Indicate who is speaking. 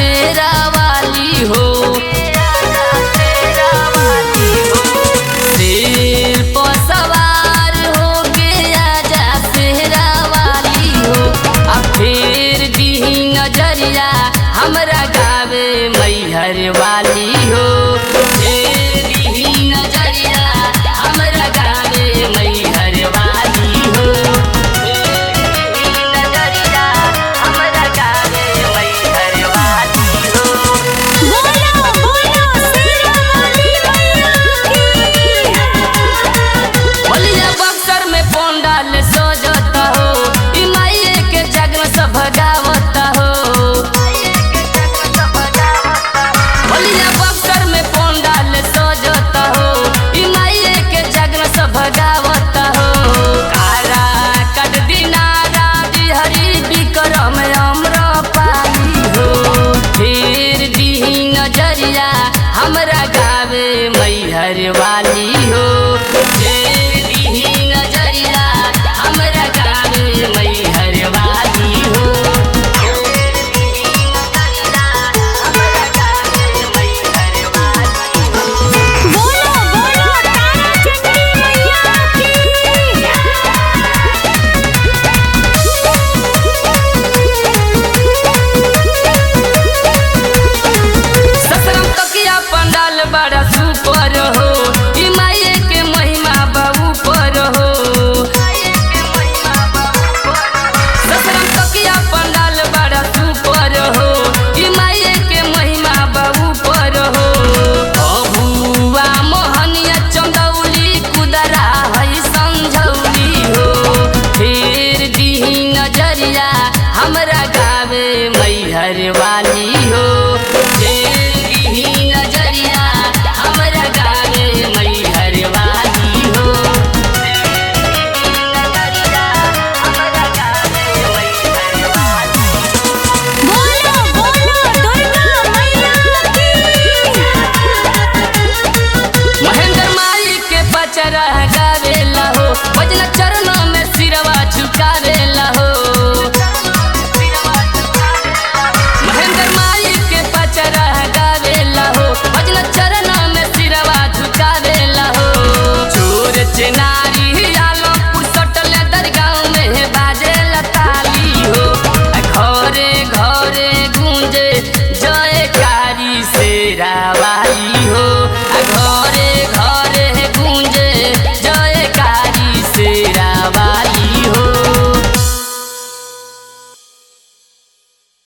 Speaker 1: शेरा वाली हो, शेर पर सवार हो के आजा शेरा वाली हो। अब फेर दीही नजरिया हमरा गावे मैहर वाली हो, फेर दीही नजरिया हमरा गावे मैहर वाली हो, फेर दीही नजरिया हमरा गावे मैहर वाली हो।
Speaker 2: बोलो बोलो शेरा वाली मैया की।
Speaker 1: बलिया बक्सर में पंडाल सजता हो, ई माई के जग में सब भगावता हो। बलिया बक्सर में पंडाल सजता हो, ई माई के जग में सब भगावता हो। कारा कट दिनारा बिहरी विक्रम अम्रपाली हो, फेर दीही नजरिया हमरा गावे मैहर वाली हो, फेर दीही नजरिया हमरा गावे मैहर वाली हो, फेर दीही नजरिया हमरा गावे मैहर वाली हो।
Speaker 2: बोलो बोलो तारा चंडी मैया की।
Speaker 1: ससरम तकिया पंडाल बड़ा सुपर हो, ई माई के महिमा बाबू पर हो। ससरम तकिया पंडाल बड़ा सुपर हो, ई माई के महिमा बाबू पर हो। बबुआ मोहनिया चंदौली कुदरा है संझौली हो, फेर दीही नजरिया हमरा गावे मैहर वाली हो, फेर दीही नजरिया हमरा गावे मैहर वाली हो, फेर दीही नजरिया हमरा गावे मैहर वाली हो।
Speaker 2: बोलो बोलो दुर्गा मैया की।
Speaker 1: महेंद्र माई के पचरा गावेला हो, भजन चरणों में सिरवा झुकावेला हो। महेंद्र माई के पचरा गावेला हो, भजन चरणों में सिरवा झुकावेला हो। चोर चना